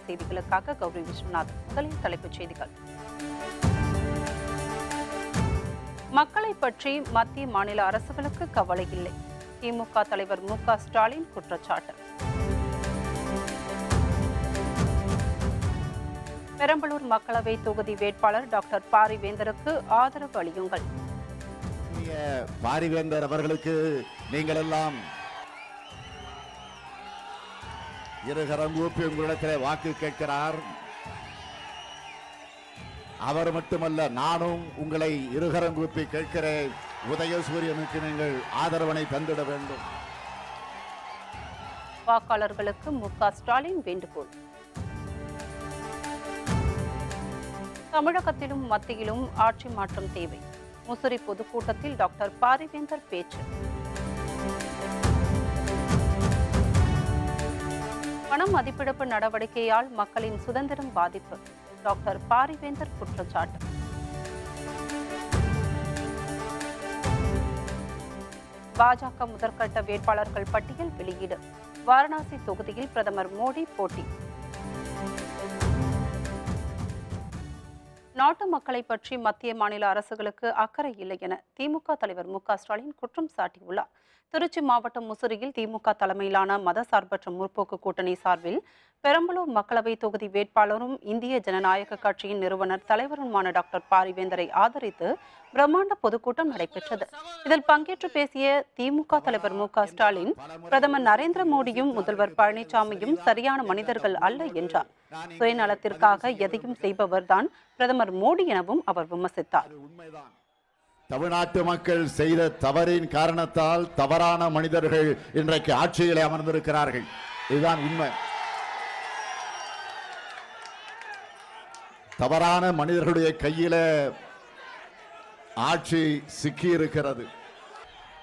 செய்திகளுக்காக கௌரி விஸ்வநாத். முதலில் தலைப்புச் செய்திகள். மக்களை பற்றி மத்திய மாநில அரசுகளுக்கு கவலை இல்லை. திமுக தலைவர் மு.க. ஸ்டாலின் குற்றச்சாட்டு. பெரம்பலூர் மக்களவை தொகுதி வேட்பாளர் டாக்டர் பாரிவேந்தருக்கு ஆதரவு அளியுங்கள். பாரிவேந்தர் அவர்களுக்கு நீங்கள் எல்லாம் இருகரம் கூப்பி உங்களிடத்தில் வாக்கு கேட்கிறார். அவர் மட்டுமல்ல, நானும் உங்களை இருகரம் கூப்பி கேட்கிறேன். உதயசூரியனுக்கு நீங்கள் ஆதரவனை தந்திட வேண்டும். வாக்காளர்களுக்கு மு.க. ஸ்டாலின் வேண்டுகோள். தமிழகத்திலும் மத்தியிலும் ஆட்சி மாற்றம் தேவை. முசிறி பொதுக்கூட்டத்தில் டாக்டர் பாரிவேந்தர் பேச்சு. பண மதிப்பிழப்பு நடவடிக்கையால் மக்களின் சுதந்திரம் பாதிப்பு. டாக்டர் பாரிவேந்தர் குற்றச்சாட்டு. பாஜக முதற்கட்ட வேட்பாளர்கள் பட்டியல் வெளியீடு. வாரணாசி தொகுதியில் பிரதமர் மோடி போட்டி. நாட்டு மக்களை பற்றி மத்திய மாநில அரசுகளுக்கு அக்கறை இல்லை என திமுக தலைவர் மு.க. ஸ்டாலின் குற்றம் சாட்டியுள்ளார். திருச்சி மாவட்டம் முசிறியில் திமுக தலைமையிலான மதசார்பற்ற முற்போக்கு கூட்டணி சார்பில் பெரம்பலூர் மக்களவை தொகுதி வேட்பாளரும் இந்திய ஜனநாயக கட்சியின் நிறுவனர் தலைவருமான டாக்டர் பாரிவேந்தரை ஆதரித்து பிரம்மாண்ட பொதுக்கூட்டம் நடைபெற்றது. இதில் பங்கேற்று பேசிய திமுக தலைவர் மு.க. ஸ்டாலின், பிரதமர் நரேந்திர மோடியும் முதல்வர் பழனிசாமியும் சரியான மனிதர்கள் அல்ல என்றார். சுயநலத்திற்காக எதையும் செய்பவர்தான் பிரதமர் மோடி எனவும் அவர் விமர்சித்தார். தமிழ்நாட்டு மக்கள் செய்த தவறின் காரணத்தால் தவறான மனிதர்கள் இன்றைக்கு ஆட்சியிலே அமர்ந்திருக்கிறார்கள். இதுதான் உண்மை. தவறான மனிதர்களுடைய கையில ஆட்சி சிக்கி இருக்கிறது.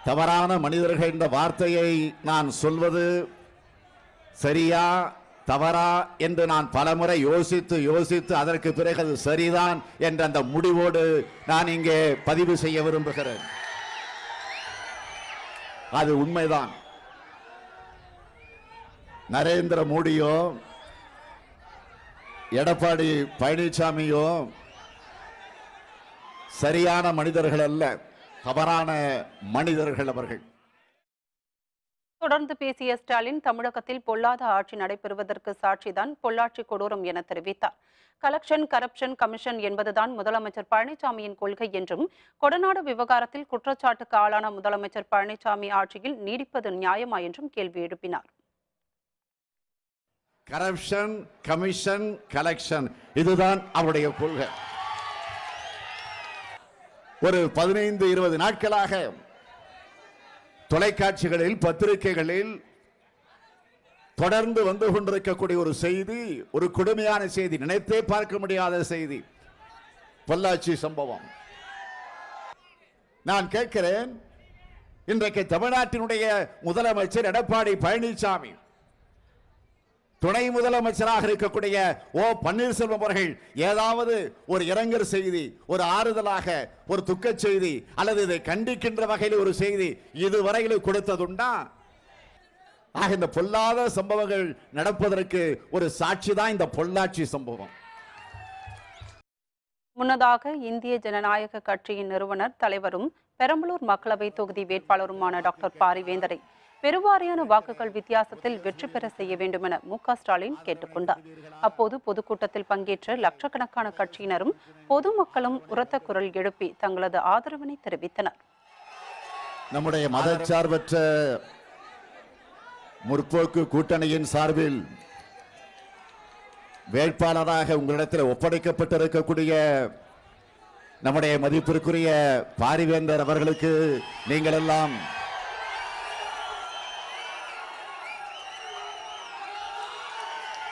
தவறான மனிதர்கள் என்ற வார்த்தையை நான் சொல்வது சரியா தவறா என்று நான் பலமுறை யோசித்து அதற்கு பிறகு அது சரிதான் என்ற அந்த முடிவோடு நான் இங்கே பதிவு செய்ய விரும்புகிறேன். அது உண்மைதான். நரேந்திர மோடியோ எடப்பாடி பழனிசாமியோ சரியான மனிதர்கள் அல்ல, தவறான மனிதர்கள் அவர்கள். தொடர்ந்து பேசிய ஸ்டாலின், தமிழகத்தில் பொல்லாத ஆட்சி நடைபெறுவதற்கு சாட்சிதான் பொள்ளாச்சி கொடூரம் என தெரிவித்தார். கலெக்ஷன் கரப்ஷன் கமிஷன் என்பதுதான் முதலமைச்சர் பழனிசாமியின் கொள்கை என்றும், கொடநாடு விவகாரத்தில் குற்றச்சாட்டுக்கு ஆளான முதலமைச்சர் பழனிசாமி ஆட்சியில் நீடிப்பது நியாயமா என்றும் கேள்வி எழுப்பினார். கரப்ஷன் கமிஷன் கலெக்ஷன் இதுதான் அவருடைய கொள்கை. ஒரு 15-20 நாட்களாக தொலைக்காட்சிகளில் பத்திரிகைகளில் தொடர்ந்து வந்து கொண்டிருக்கக்கூடிய ஒரு செய்தி, ஒரு கொடுமையான செய்தி, நினைத்தே பார்க்க முடியாத செய்தி, பொள்ளாச்சி சம்பவம். நான் கேட்கிறேன், இன்றைக்கு தமிழ்நாட்டினுடைய முதலமைச்சர் எடப்பாடி பழனிசாமி, துணை முதலமைச்சராக இருக்கக்கூடிய ஓ பன்னீர்செல்வம் அவர்கள் ஏதாவது ஒரு இரங்கல் செய்தி, ஒரு ஆறுதலாக ஒரு துக்க செய்தி அல்லது இதை கண்டிக்கின்ற வகையில் ஒரு செய்தி இதுவரையில் கொடுத்ததுண்டா? ஆக இந்த பொல்லாத சம்பவங்கள் நடப்பதற்கு ஒரு சாட்சி தான் இந்த பொள்ளாச்சி சம்பவம். முன்னதாக இந்திய ஜனநாயக கட்சியின் நிறுவனர் தலைவரும் பெரம்பலூர் மக்களவை தொகுதி வேட்பாளருமான டாக்டர் பாரிவேந்தரை பெருவாரியான வாக்குகள் வித்தியாசத்தில் வெற்றி பெற செய்ய வேண்டும் என மு.க. ஸ்டாலின் கேட்டுக்கொண்டார். அப்போது பொதுக்கூட்டத்தில் பங்கேற்ற லட்சக்கணக்கான கட்சியினரும் பொதுமக்களும் உரத்த குரல் எழுப்பி தங்களது ஆதரவினை தெரிவித்தனர். நம்முடைய மதச்சார்பற்ற முற்போக்கு கூட்டணியின் சார்பில் வேட்பாளராக உங்களிடத்தில் ஒப்படைக்கப்பட்டிருக்கக்கூடிய நம்முடைய மதிப்பிற்குரிய பாரிவேந்தர் அவர்களுக்கு நீங்கள் எல்லாம்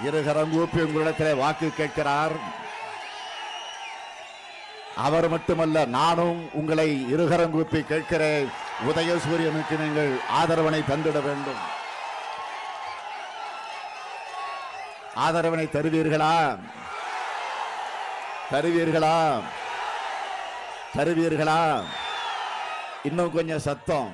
இருகரம் கூப்பி உங்களிடத்தில் வாக்கு கேட்கிறார். அவர் மட்டுமல்ல, நானும் உங்களை இருகரம் கூப்பி கேட்கிறேன். உதயசூரியனுக்கு நீங்கள் ஆதரவனை தந்திட வேண்டும். ஆதரவனை தருவீர்களா? தருவீர்களா? தருவீர்களா? இன்னும் கொஞ்சம் சத்தம்.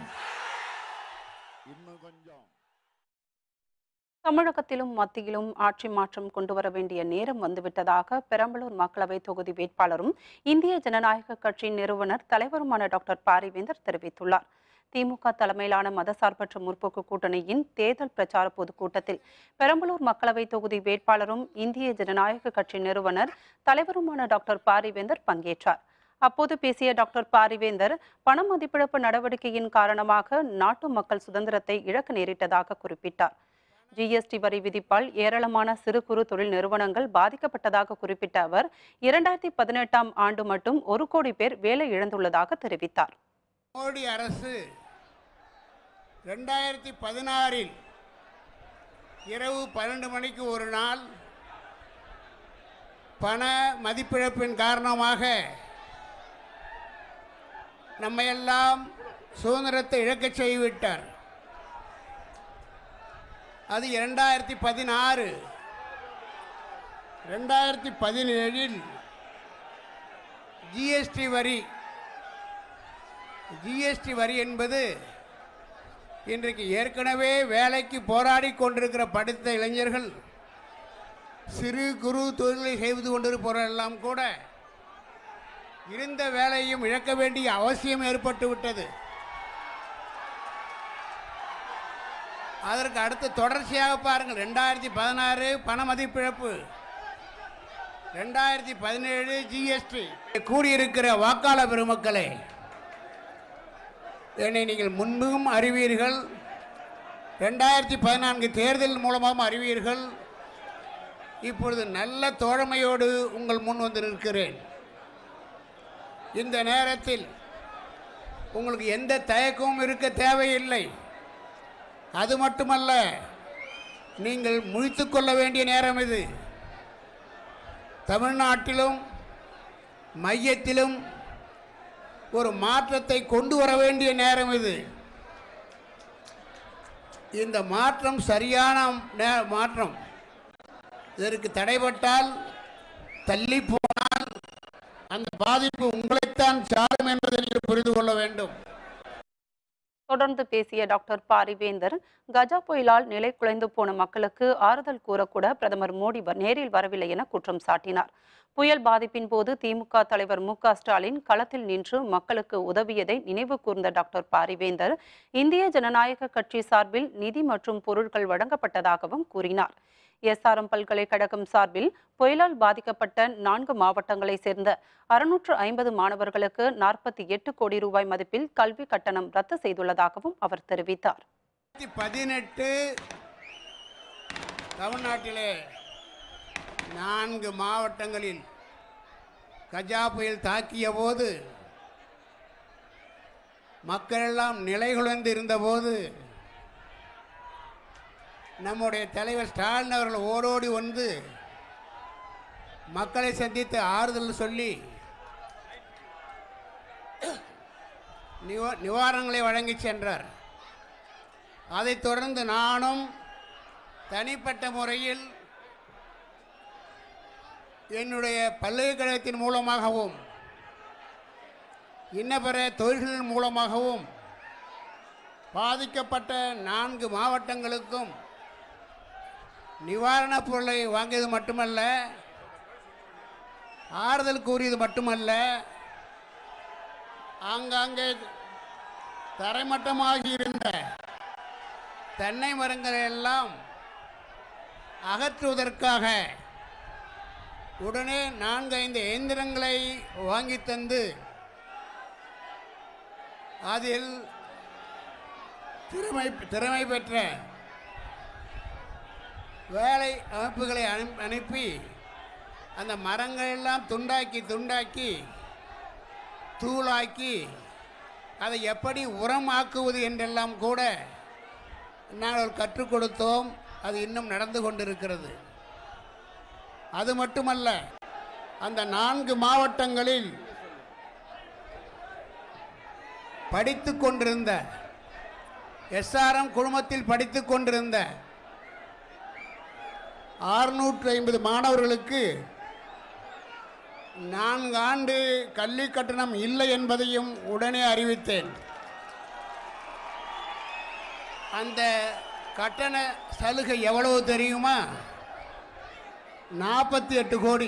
தமிழகத்திலும் மத்தியிலும் ஆட்சி மாற்றம் கொண்டுவர வேண்டிய நேரம் வந்துவிட்டதாக பெரம்பலூர் மக்களவை தொகுதி வேட்பாளரும் இந்திய ஜனநாயக கட்சியின் நிறுவனர் தலைவருமான டாக்டர் பாரிவேந்தர் தெரிவித்துள்ளார். திமுக தலைமையிலான மதசார்பற்ற முற்போக்கு கூட்டணியின் தேர்தல் பிரச்சார பொதுக்கூட்டத்தில் பெரம்பலூர் மக்களவை தொகுதி வேட்பாளரும் இந்திய ஜனநாயக கட்சி நிறுவனர் தலைவருமான டாக்டர் பாரிவேந்தர் பங்கேற்றார். அப்போது பேசிய டாக்டர் பாரிவேந்தர் பண மதிப்பிழப்பு நடவடிக்கையின் காரணமாக நாட்டு மக்கள் சுதந்திரத்தை இழக்க நேரிட்டதாக குறிப்பிட்டார். ஜிஎஸ்டி வரி விதிப்பால் ஏராளமான சிறு குறு தொழில் நிறுவனங்கள் பாதிக்கப்பட்டதாக குறிப்பிட்ட அவர் 2018ஆம் ஆண்டு மட்டும் 1 கோடி பேர் வேலை இழந்துள்ளதாக தெரிவித்தார். மோடி அரசு 2016இல் இரவு 12 மணிக்கு ஒரு நாள் பண மதிப்பிழப்பின் காரணமாக நம்மையெல்லாம் சுதந்திரத்தை இழக்கச் செய்துவிட்டார். அது 2016. 2017இல் ஜிஎஸ்டி வரி என்பது இன்றைக்கு ஏற்கனவே வேலைக்கு போராடி கொண்டிருக்கிற படித்த இளைஞர்கள் சிறு குறு தொழிலை செய்து கொண்டிருப்பவரெல்லாம் கூட இருந்த வேலையும் இழக்க வேண்டிய அவசியம் ஏற்பட்டுவிட்டது. அதற்கு அடுத்து தொடர்ச்சியாக பாருங்கள், 2016 பண மதிப்பிழப்பு, 2017 ஜிஎஸ்டி. கூடியிருக்கிற வாக்காளர் பெருமக்களே, என்னை நீங்கள் முன்பும் அறிவீர்கள், 2014 தேர்தல் மூலமாகவும் அறிவீர்கள். இப்பொழுது நல்ல தோழமையோடு உங்கள் முன் வந்து நிற்கிறேன். இந்த நேரத்தில் உங்களுக்கு எந்த தயக்கமும் இருக்க தேவையில்லை. அது மட்டுமல்ல, நீங்கள் முழித்துக் கொள்ள வேண்டிய நேரம் இது. தமிழ்நாட்டிலும் மையத்திலும் ஒரு மாற்றத்தை கொண்டு வர வேண்டிய நேரம் இது. இந்த மாற்றம் சரியான மாற்றம். இதற்கு தடைபட்டால், தள்ளி போனால் அந்த பாதிப்பு உங்களைத்தான் சாடும் என்பதை நீங்கள் புரிந்து கொள்ள வேண்டும். தொடர்ந்து பேசிய டாக்டர் பாரிவேந்தர், கஜா புயலால் நிலை குலைந்து போன மக்களுக்கு ஆறுதல் கூறக்கூட பிரதமர் மோடி நேரில் வரவில்லை என குற்றம் சாட்டினார். புயல் பாதிப்பின் போது திமுக தலைவர் மு.க.ஸ்டாலின் களத்தில் நின்று மக்களுக்கு உதவியதை நினைவு கூர்ந்த டாக்டர் பாரிவேந்தர், இந்திய ஜனநாயக கட்சி சார்பில் நிதி மற்றும் பொருட்கள் வழங்கப்பட்டதாகவும் கூறினார். எஸ்ஆர்எம் பல்கலைக்கழகம் சார்பில் புயலால் பாதிக்கப்பட்ட 4 மாவட்டங்களை சேர்ந்த 650 மாணவர்களுக்கு 48 கோடி ரூபாய் மதிப்பில் கல்வி கட்டணம் ரத்து செய்துள்ளதாகவும் அவர் தெரிவித்தார். 18 தமிழ்நாட்டிலே 4 மாவட்டங்களில் கஜா புயல் தாக்கிய போது மக்களெல்லாம் நிலைகுலைந்து இருந்தபோது நம்முடைய தலைவர் ஸ்டாலின் அவர்கள் ஓடோடி வந்து மக்களை சந்தித்து ஆறுதல் சொல்லி நிவாரணங்களை வழங்கி சென்றார். அதைத் தொடர்ந்து நானும் தனிப்பட்ட முறையில் என்னுடைய பல்கலைக்கழகத்தின் மூலமாகவும் இன்னபிற தொழில்களின் மூலமாகவும் பாதிக்கப்பட்ட 4 மாவட்டங்களுக்கும் நிவாரணப் பொருளை வாங்கியது மட்டுமல்ல, ஆறுதல் கூறியது மட்டுமல்ல, ஆங்காங்கே தரைமட்டமாகி இருந்த தென்னை மரங்களை எல்லாம் அகற்றுவதற்காக உடனே 4-5 இயந்திரங்களை வாங்கி தந்து அதில் திறமை பெற்ற வேலை அமைப்புகளை அனுப்பி அந்த மரங்கள் எல்லாம் துண்டாக்கி தூளாக்கி அதை எப்படி உரம் ஆக்குவது என்றெல்லாம் கூட நாங்கள் கற்றுக் கொடுத்தோம். அது இன்னும் நடந்து கொண்டிருக்கிறது. அது மட்டுமல்ல, அந்த 4 மாவட்டங்களில் படித்து கொண்டிருந்த எஸ்ஆர்எம் குழுமத்தில் படித்து கொண்டிருந்த 650 மாணவர்களுக்கு 4 ஆண்டு கல்வி கட்டணம் இல்லை என்பதையும் உடனே அறிவித்தேன். அந்த கட்டண சலுகை எவ்வளவு தெரியுமா? 48 கோடி.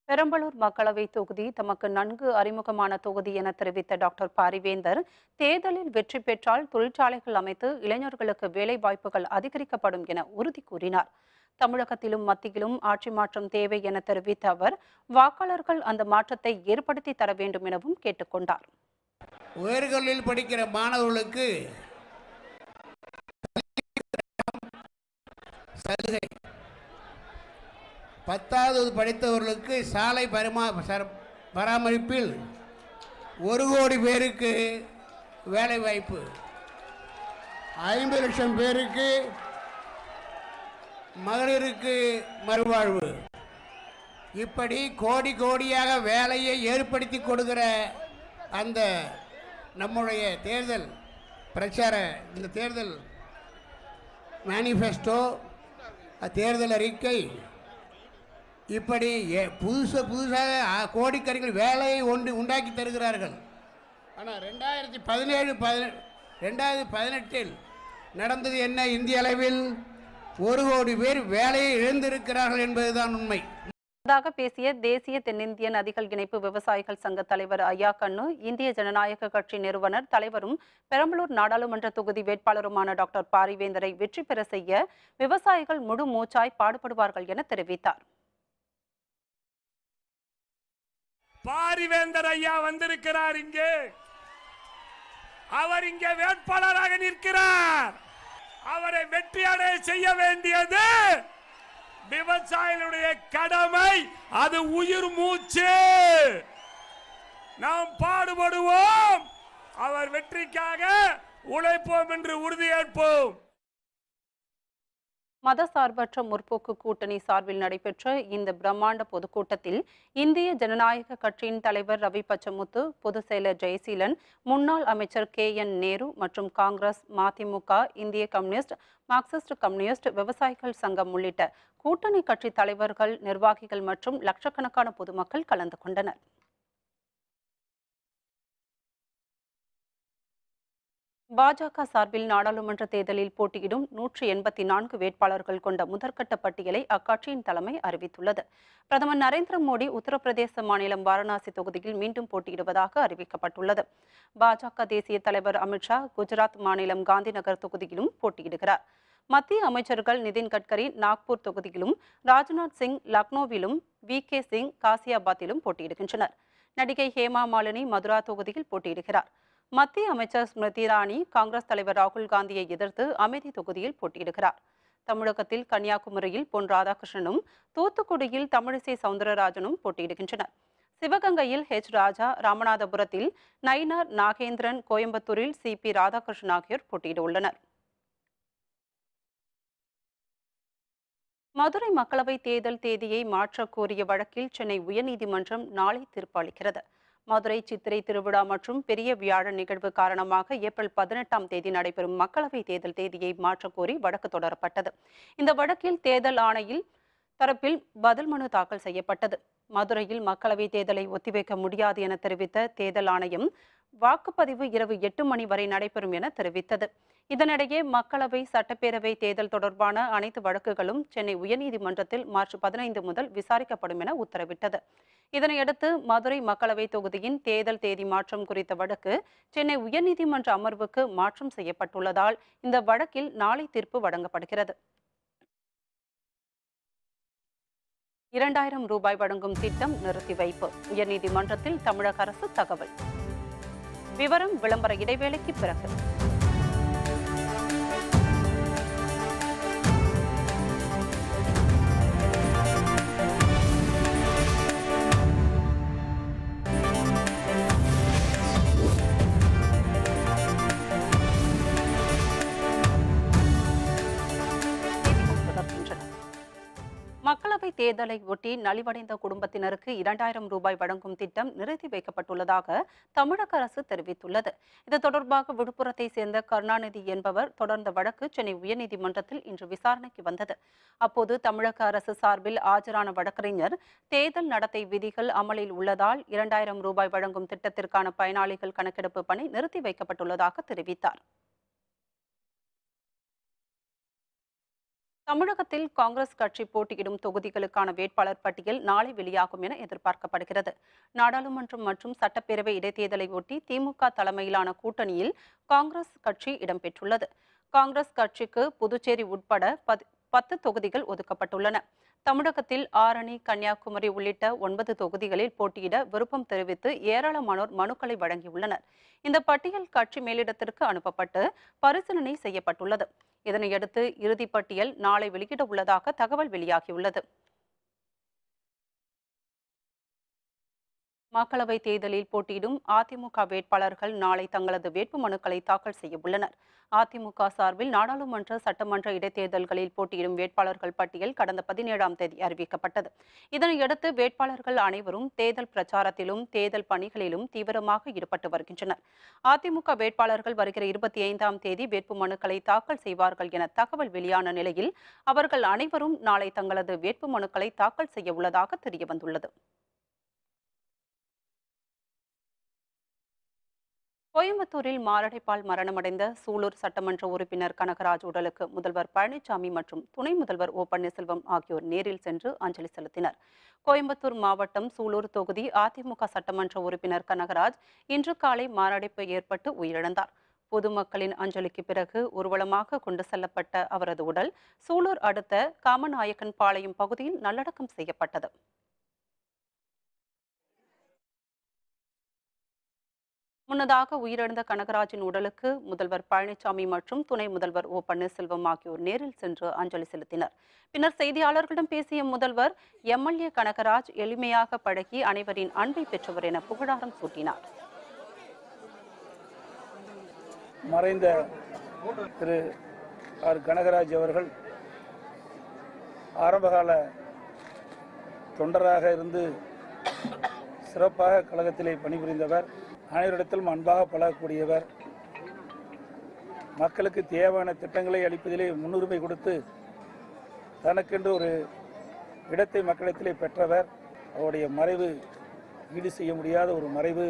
பெரம்பலூர் மக்களவை தொகுதி தமக்கு நன்கு அறிமுகமான தொகுதி என தெரிவித்த டாக்டர் பாரிவேந்தர், தேர்தலில் வெற்றி பெற்றால் தொழிற்சாலைகள் அமைத்து இளைஞர்களுக்கு வேலை வாய்ப்புகள் அதிகரிக்கப்படும் என உறுதி கூறினார். தமிழகத்திலும் மத்தியிலும் ஆட்சி மாற்றம் தேவை என தெரிவித்த அவர், வாக்காளர்கள் அந்த மாற்றத்தை ஏற்படுத்தி தர வேண்டும் எனவும் கேட்டுக்கொண்டார். உயர்கல்வியில் படிக்கிற மாணவர்களுக்கு சலுகை, 10வது படித்தவர்களுக்கு சாலை பராமரிப்பில் 1 கோடி பேருக்கு வேலை வாய்ப்பு, 50 லட்சம் பேருக்கு மகளிருக்கு மறுவாழ்வு, இப்படி கோடி கோடியாக வேலையை ஏற்படுத்தி கொடுக்கிற அந்த நம்முடைய தேர்தல் பிரச்சார இந்த தேர்தல் மேனிஃபெஸ்டோ, தேர்தல் அறிக்கை, இப்படி புதுசாக கோடிக்கணக்கில் வேலையை உண்டாக்கி தருகிறார்கள். ஆனால் 2018 நடந்தது என்ன? இந்திய அளவில் 1 கோடி பேர் வேலையை இழந்திருக்கிறார்கள் என்பதுதான் உண்மை. முன்னதாக பேசிய தேசிய தென்னிந்திய நதிகள் இணைப்பு விவசாயிகள் சங்க தலைவர் ஐயா கண்ணு, இந்திய ஜனநாயக கட்சி நிறுவனர் தலைவரும் பெரம்பலூர் நாடாளுமன்ற தொகுதி வேட்பாளருமான டாக்டர் பாரிவேந்தரை வெற்றி பெற செய்ய விவசாயிகள் முழு மூச்சாய் பாடுபடுவார்கள் என தெரிவித்தார். பாரிவேந்தர் ஐயா வந்திருக்கிறார். அவர் இங்கே வேட்பாளராக நிற்கிறார். அவரை வெற்றியடைய செய்ய வேண்டியது விவசாயிகளுடைய கடமை. அது உயிர் மூச்சு. நாம் பாடுபடுவோம், அவர் வெற்றிக்காக உழைப்போம் என்று உறுதியேற்போம். மதசார்பற்ற முற்போக்கு கூட்டணி சார்பில் நடைபெற்ற இந்த பிரம்மாண்ட பொதுக்கூட்டத்தில் இந்திய ஜனநாயக கட்சியின் தலைவர் ரவி பச்சமுத்து, பொதுச் செயலர் ஜெயசீலன், முன்னாள் அமைச்சர் KN நேரு மற்றும் காங்கிரஸ், மதிமுக, இந்திய கம்யூனிஸ்ட், மார்க்சிஸ்ட் கம்யூனிஸ்ட், விவசாயிகள் சங்கம் உள்ளிட்ட கூட்டணி கட்சி தலைவர்கள், நிர்வாகிகள் மற்றும் லட்சக்கணக்கான பொதுமக்கள் கலந்து கொண்டனர். பாஜக சார்பில் நாடாளுமன்ற தேர்தலில் போட்டியிடும் 184 வேட்பாளர்கள் கொண்ட முதற்கட்ட பட்டியலை அக்கட்சியின் தலைமை அறிவித்துள்ளது. பிரதமர் நரேந்திர மோடி உத்தரப்பிரதேச மாநிலம் வாரணாசி தொகுதியில் மீண்டும் போட்டியிடுவதாக அறிவிக்கப்பட்டுள்ளது. பாஜக தேசிய தலைவர் அமித்ஷா குஜராத் மாநிலம் காந்திநகர் தொகுதியிலும் போட்டியிடுகிறார். மத்திய அமைச்சர்கள் நிதின் கட்கரி நாக்பூர் தொகுதியிலும், ராஜ்நாத் சிங் லக்னோவிலும், VK சிங் காசியாபாத்திலும் போட்டியிடுகின்றனர். நடிகை ஹேமா மாலினி மதுரா தொகுதியில் போட்டியிடுகிறார். மத்திய அமைச்சர் ஸ்மிருதி இரானி காங்கிரஸ் தலைவர் ராகுல் காந்தியை எதிர்த்து அமேதி தொகுதியில் போட்டியிடுகிறார். தமிழகத்தில் கன்னியாகுமரியில் பொன் ராதாகிருஷ்ணனும், தூத்துக்குடியில் தமிழிசை சவுந்தரராஜனும் போட்டியிடுகின்றனர். சிவகங்கையில் H ராஜா, ராமநாதபுரத்தில் நயினார் நாகேந்திரன், கோயம்புத்தூரில் CP ராதாகிருஷ்ணன் ஆகியோர் போட்டியிட உள்ளனர். மதுரை மக்களவை தேர்தல் தேதியை மாற்றக் கோரிய வழக்கில் சென்னை உயர்நீதிமன்றம் நாளை தீர்ப்பு அளிக்கிறது. மதுரை சித்திரை திருவிழா மற்றும் பெரிய வியாழ நிகழ்வு காரணமாக ஏப்ரல் 18ஆம் தேதி நடைபெறும் மக்களவை தேர்தல் தேதியை மாற்றக்கோரி வழக்கு தொடரப்பட்டது. இந்த வழக்கில் தேர்தல் ஆணையில் தரப்பில் பதில் மனு தாக்கல் செய்யப்பட்டது. மதுரையில் மக்களவை தேர்தலை ஒத்திவைக்க முடியாது என தெரிவித்த தேர்தல் ஆணையம், வாக்குப்பதிவு இரவு 8 மணி வரை நடைபெறும் என தெரிவித்தது. இதனிடையே மக்களவை, சட்டப்பேரவை தேர்தல் தொடர்பான அனைத்து வழக்குகளும் சென்னை உயர்நீதிமன்றத்தில் மார்ச் 15 முதல் விசாரிக்கப்படும் என உத்தரவிட்டது. இதனையடுத்து மதுரை மக்களவை தொகுதியின் தேர்தல் தேதி மாற்றம் குறித்த வழக்கு சென்னை உயர்நீதிமன்ற அமர்வுக்கு மாற்றம் செய்யப்பட்டுள்ளதால் இந்த வழக்கில் நாளை தீர்ப்பு வழங்கப்படுகிறது. 2000 ரூபாய் வழங்கும் திட்டம் நிறுத்தி வைப்பு. உயர்நீதிமன்றத்தில் தமிழக அரசு தகவல். விவரம் விளம்பர இடைவேளைக்கு பிறகு. மக்களவை தேர்தலை ஒட்டி நலிவடைந்த குடும்பத்தினருக்கு 2000 ரூபாய் வழங்கும் திட்டம் நிறுத்தி வைக்கப்பட்டுள்ளதாக தமிழக அரசு தெரிவித்துள்ளது. இது தொடர்பாக விழுப்புரத்தை சேர்ந்த கருணாநிதி என்பவர் தொடர்ந்த வழக்கு சென்னை உயர்நீதிமன்றத்தில் இன்று விசாரணைக்கு வந்தது. அப்போது தமிழக அரசு சார்பில் ஆஜரான வழக்கறிஞர், தேர்தல் நடத்தை விதிகள் அமலில் உள்ளதால் 2000 ரூபாய் வழங்கும் திட்டத்திற்கான பயனாளிகள் கணக்கெடுப்பு பணி நிறுத்தி வைக்கப்பட்டுள்ளதாக தெரிவித்தார். தமிழகத்தில் காங்கிரஸ் கட்சி போட்டியிடும் தொகுதிகளுக்கான வேட்பாளர் பட்டியல் நாளை வெளியாகும் என எதிர்பார்க்கப்படுகிறது. நாடாளுமன்றம் மற்றும் சட்டப்பேரவை இடைத்தேர்தலை ஒட்டி திமுக தலைமையிலான கூட்டணியில் காங்கிரஸ் கட்சி இடம்பெற்றுள்ளது. காங்கிரஸ் கட்சிக்கு புதுச்சேரி உட்பட 10 தொகுதிகள் ஒதுக்கப்பட்டுள்ளன. தமிழகத்தில் ஆரணி, கன்னியாகுமரி உள்ளிட்ட 9 தொகுதிகளில் போட்டியிட விருப்பம் தெரிவித்து ஏராளமானோர் மனுக்களை வழங்கியுள்ளனர். இந்த பட்டியல் கட்சி மேலிடத்திற்கு அனுப்பப்பட்டு பரிசீலனை செய்யப்பட்டுள்ளது. இதனையடுத்து இறுதிப் பட்டியல் நாளை வெளியிட உள்ளதாக தகவல் வெளியாகியுள்ளது. மக்களவைத் தேர்தலில் போட்டியிடும் அதிமுக வேட்பாளர்கள் நாளை தங்களது வேட்பு மனுக்களை தாக்கல் செய்ய உள்ளனர். அதிமுக சார்பில் நாடாளுமன்ற, சட்டமன்ற இடைத்தேர்தல்களில் போட்டியிடும் வேட்பாளர்கள் பட்டியல் கடந்த 17ஆம் தேதி அறிவிக்கப்பட்டது. இதனையடுத்து வேட்பாளர்கள் அனைவரும் தேர்தல் பிரச்சாரத்திலும் தேர்தல் பணிகளிலும் தீவிரமாக ஈடுபட்டு வருகின்றனர். அதிமுக வேட்பாளர்கள் வருகிற 25ஆம் தேதி வேட்பு மனுக்களை தாக்கல் செய்வார்கள் என தகவல் வெளியான நிலையில் அவர்கள் அனைவரும் நாளை தங்களது வேட்பு மனுக்களை தாக்கல் செய்ய உள்ளதாக தெரியவந்துள்ளது. கோயம்புத்தூரில் மாரடைப்பால் மரணமடைந்த சூலூர் சட்டமன்ற உறுப்பினர் கனகராஜ் உடலுக்கு முதல்வர் பழனிசாமி மற்றும் துணை முதல்வர் ஓ பன்னீர்செல்வம் ஆகியோர் நேரில் சென்று அஞ்சலி செலுத்தினர். கோயம்புத்தூர் மாவட்டம் சூலூர் தொகுதி அதிமுக சட்டமன்ற உறுப்பினர் கனகராஜ் இன்று காலை மாரடைப்பு ஏற்பட்டு உயிரிழந்தார். பொதுமக்களின் அஞ்சலிக்கு பிறகு ஊர்வலமாக கொண்டு செல்லப்பட்ட அவரது உடல் சூலூர் அடுத்த காமநாயக்கன் பாளையம் பகுதியில் நல்லடக்கம் செய்யப்பட்டது. முன்னதாக உயிரிழந்த கனகராஜின் உடலுக்கு முதல்வர் பழனிசாமி மற்றும் துணை முதல்வர் ஓ பன்னீர்செல்வம் ஆகியோர் நேரில் சென்று அஞ்சலி செலுத்தினர். பின்னர் செய்தியாளர்களிடம் பேசிய முதல்வர், எம்எல்ஏ கனகராஜ் எளிமையாக பழகி அனைவரின் அன்பை பெற்றவர் என புகழாரம் சூட்டினார். மறைந்த திரு ஆர் கனகராஜ் அவர்கள் ஆரம்பகால தொண்டராக இருந்து சிறப்பாக கழகத்திலே பணிபுரிந்தவர். அனைவரிடத்திலும் அன்பாக பழகக்கூடியவர். மக்களுக்கு தேவையான திட்டங்களை அளிப்பதிலே முன்னுரிமை கொடுத்து தனக்கென்று ஒரு இடத்தை மக்களிடத்திலே பெற்றவர். அவருடைய மறைவு ஈடு செய்ய முடியாத ஒரு மறைவு,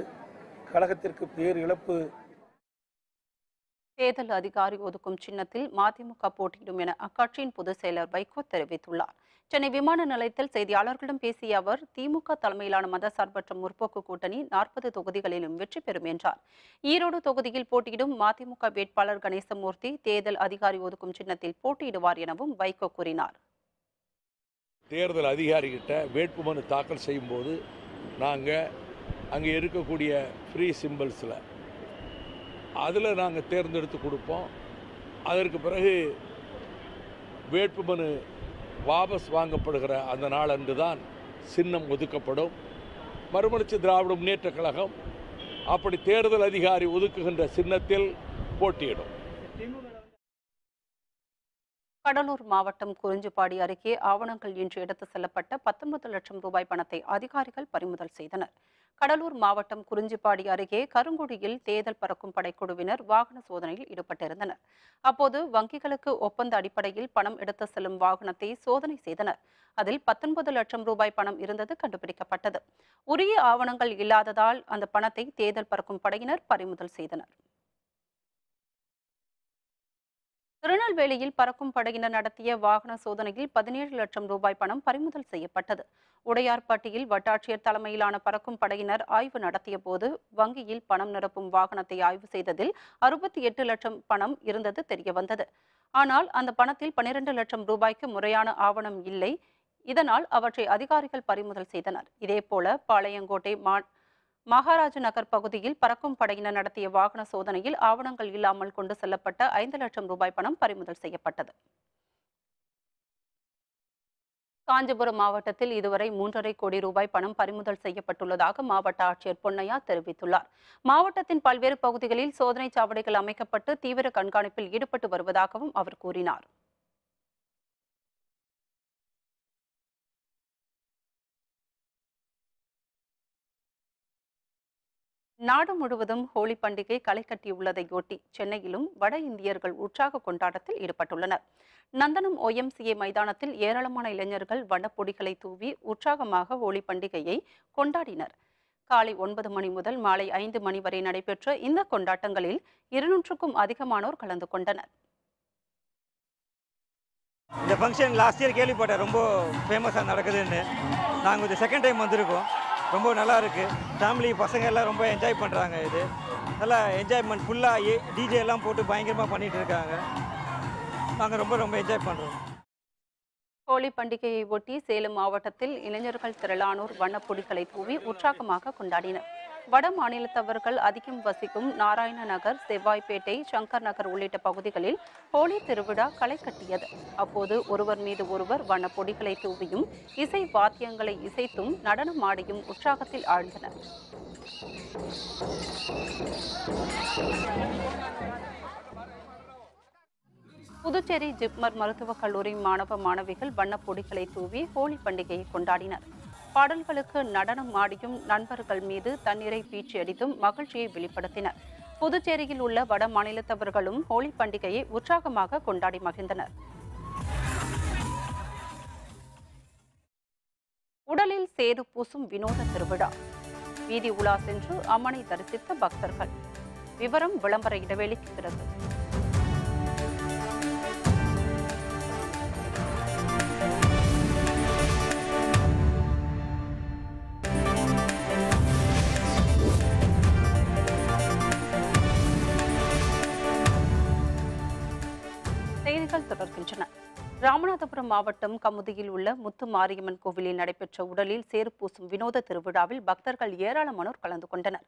கழகத்திற்கு பேர் இழப்பு. தேர்தல் அதிகாரி ஒதுக்கும் சின்னத்தில் மதிமுக போட்டியிடும் என அக்கட்சியின் பொதுச் செயலர் வைகோ தெரிவித்துள்ளார். சென்னை விமான நிலையத்தில் செய்தியாளர்களிடம் பேசிய அவர், திமுக தலைமையிலான மதசார்பற்ற முற்போக்கு கூட்டணி 40 தொகுதிகளிலும் வெற்றி பெறும் என்றார். ஈரோடு தொகுதியில் போட்டியிடும் மதிமுக வேட்பாளர் கணேசமூர்த்தி தேர்தல் அதிகாரி ஒதுக்கும் சின்னத்தில் போட்டியிடுவார் எனவும் வைகோ கூறினார். தேர்தல் அதிகாரிகிட்ட வேட்புமனு தாக்கல் செய்யும் போது நாங்கள் அங்கே இருக்கக்கூடிய ஃப்ரீ சிம்பிள்ஸில் அதில் நாங்கள் தேர்ந்தெடுத்து கொடுப்போம். அதற்கு பிறகு வேட்புமனு வாபஸ் வாங்கப்படுகிற அந்த நாளன்று தான் சின்னம் ஒதுக்கப்படும். மறுமலர்ச்சி திராவிட முன்னேற்ற கழகம் அப்படி தேர்தல் அதிகாரி ஒதுக்குகின்ற சின்னத்தில் போட்டியிடும். கடலூர் மாவட்டம் குறிஞ்சிப்பாடி அருகே ஆவணங்கள் இன்று எடுத்து செல்லப்பட்ட 19 லட்சம் ரூபாய் பணத்தை அதிகாரிகள் பறிமுதல் செய்தனர். கடலூர் மாவட்டம் குறிஞ்சிப்பாடி அருகே கருங்குடியில் தேர்தல் பறக்கும் படைக்குழுவினர் வாகன சோதனையில் ஈடுபட்டிருந்தனர். அப்போது வங்கிகளுக்கு ஒப்பந்த அடிப்படையில் பணம் எடுத்து செல்லும் வாகனத்தை சோதனை செய்தனர். அதில் 19 லட்சம் ரூபாய் பணம் இருந்தது கண்டுபிடிக்கப்பட்டது. உரிய ஆவணங்கள் இல்லாததால் அந்த பணத்தை தேர்தல் பறக்கும் படையினர் பறிமுதல் செய்தனர். திருநெல்வேலியில் பறக்கும் படையினர் நடத்திய வாகன சோதனையில் 17 லட்சம் ரூபாய் பணம் பறிமுதல் செய்யப்பட்டது. உடையார்பட்டியில் வட்டாட்சியர் தலைமையிலான பறக்கும் படையினர் ஆய்வு நடத்திய போது வங்கியில் பணம் நிரப்பும் வாகனத்தை ஆய்வு செய்ததில் 68 லட்சம் பணம் இருந்தது தெரியவந்தது. ஆனால் அந்த பணத்தில் 12 லட்சம் ரூபாய்க்கு முறையான ஆவணம் இல்லை. இதனால் அவற்றை அதிகாரிகள் பறிமுதல் செய்தனர். இதேபோல பாளையங்கோட்டை மகாராஜ நகர் பகுதியில் பறக்கும் படையினர் நடத்திய வாகன சோதனையில் ஆவணங்கள் இல்லாமல் கொண்டு செல்லப்பட்ட 5 லட்சம் ரூபாய் பணம் பறிமுதல் செய்யப்பட்டது. காஞ்சிபுரம் மாவட்டத்தில் இதுவரை 3.5 கோடி ரூபாய் பணம் பறிமுதல் செய்யப்பட்டுள்ளதாக மாவட்ட ஆட்சியர் பொன்னையா தெரிவித்துள்ளார். மாவட்டத்தின் பல்வேறு பகுதிகளில் சோதனை சாவடிகள் அமைக்கப்பட்டு தீவிர கண்காணிப்பில் ஈடுபட்டு வருவதாகவும் அவர் கூறினார். நாடு முழுவதும் ஹோலி பண்டிகை களை கட்டியுள்ளதையொட்டி சென்னையிலும் வட இந்தியர்கள் உற்சாக கொண்டாட்டத்தில் ஈடுபட்டுள்ளனர். நந்தனம் OMCA மைதானத்தில் ஏராளமான இளைஞர்கள் வண்ணப்பொடிகளை தூவி உற்சாகமாக ஹோலி பண்டிகையை கொண்டாடினர். காலை 9 மணி முதல் மாலை 5 மணி வரை நடைபெற்ற இந்த கொண்டாட்டங்களில் 200க்கும் அதிகமானோர் கலந்து கொண்டனர். இந்த ஃபங்க்ஷன் லாஸ்ட் இயர் கேள்விப்பட்டேன், ரொம்ப ஃபேமஸாக நடக்குதுன்னு. நாங்கள் இது செகண்ட் டைம் வந்திருக்கோம். ரொம்ப நல்லா இருக்குது. ஃபேமிலி பசங்க எல்லாம் ரொம்ப என்ஜாய் பண்ணுறாங்க. இது நல்லா என்ஜாய்மெண்ட், ஃபுல்லாக டிஜே எல்லாம் போட்டு பயங்கரமாக பண்ணிகிட்டு இருக்காங்க. நாங்கள் ரொம்ப என்ஜாய் பண்ணுறோம். ஹோலி பண்டிகையை ஒட்டி சேலம் மாவட்டத்தில் இளைஞர்கள் திரளானோர் வண்ணப்பொடிகளை தூவி உற்சாகமாக கொண்டாடினர். வட மாநிலத்தவர்கள் அதிகம் வசிக்கும் நாராயண நகர், செவ்வாய்ப்பேட்டை, சங்கர் நகர் உள்ளிட்ட பகுதிகளில் ஹோலி திருவிழா களை கட்டியது. அப்போது ஒருவர் மீது ஒருவர் வண்ணப்பொடிகளை தூவியும் இசை வாத்தியங்களை இசைத்தும் நடனம் ஆடியும் உற்சாகத்தில் ஆழ்ந்தனர். புதுச்சேரி ஜிப்மர் மருத்துவக் கல்லூரி மாணவ மாணவிகள் வண்ணப்பொடிகளை தூவி ஹோலி பண்டிகையை கொண்டாடினர். பாடல்களுக்கு நடனம் ஆடியும் நண்பர்கள் மீது தண்ணீரை பீச்சி அடித்தும் மகிழ்ச்சியை வெளிப்படுத்தினர். புதுச்சேரியில் உள்ள வட மாநிலத்தவர்களும் ஹோலி பண்டிகையை உற்சாகமாக கொண்டாடி மகிழ்ந்தனர். உடலில் சேறு பூசும் வினோத திருவிழா. வீதி உலா சென்று அம்மனை தரிசித்த பக்தர்கள். விவரம் விளம்பர இடைவேளைக்கு பிறகு. தொடர்கின்றன. ராமநாதபுரம் மாவட்டம் கமுதியில் உள்ள முத்து மாரியம்மன் கோவிலில் நடைபெற்ற உடலில் சேறு பூசும் வினோத திருவிழாவில் பக்தர்கள் ஏராளமானோர் கலந்து கொண்டனர்.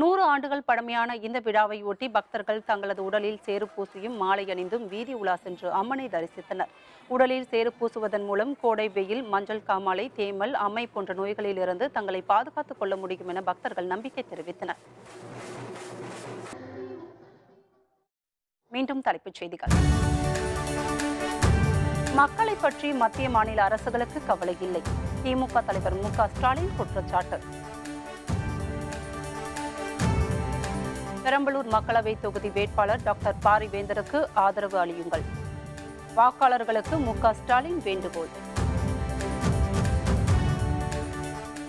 100 ஆண்டுகள் பழமையான இந்த விழாவை ஒட்டி பக்தர்கள் தங்களது உடலில் சேறு பூசியும் மாலை அணிந்தும் வீதி உலா சென்று அம்மனை தரிசித்தனர். உடலில் சேறு பூசுவதன் மூலம் கோடை வெயில், மஞ்சள் காமாலை, தேமல், அம்மை போன்ற நோய்களில் இருந்து தங்களை பாதுகாத்துக் கொள்ள முடியும் என பக்தர்கள் நம்பிக்கை தெரிவித்தனர். மீண்டும் தலைப்புச் செய்திகள். மக்களை பற்றி மத்திய மாநில அரசுகளுக்கு கவலை இல்லை. திமுக தலைவர் மு.க.ஸ்டாலின் குற்றச்சாட்டு. பெரம்பலூர் மக்களவை தொகுதி வேட்பாளர் டாக்டர் பாரிவேந்தருக்கு ஆதரவு அளியுங்கள். வாக்காளர்களுக்கு மு.க.ஸ்டாலின் வேண்டுகோள்.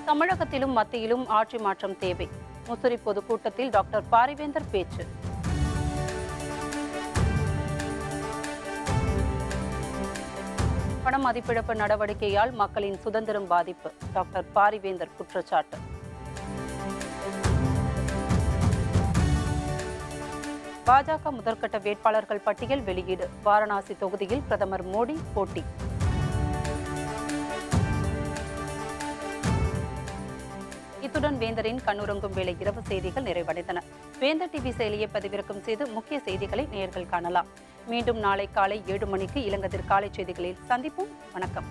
தமிழகத்திலும் மத்தியிலும் ஆட்சி மாற்றம் தேவை. முசிறி பொதுக்கூட்டத்தில் டாக்டர் பாரிவேந்தர் பேச்சு. பண மதிப்பிழப்பு நடவடிக்கையால் மக்களின் சுதந்திரம் பாதிப்பு. டாக்டர் பாரிவேந்தர் குற்றச்சாட்டு. பாஜக முதற்கட்ட வேட்பாளர்கள் பட்டியல் வெளியீடு. வாரணாசி தொகுதியில் பிரதமர் மோடி போட்டி. இத்துடன் வேந்தரின் கண்ணுறங்கும் வேளை இரவு செய்திகள் நிறைவடைந்தன. வேந்தர் டிவி செயலியை பதிவிறக்கம் செய்து முக்கிய செய்திகளை நேயர்கள் காணலாம். மீண்டும் நாளை காலை 7 மணிக்கு இளங்கதிர் காலை செய்திகளில் சந்திப்போம். வணக்கம்.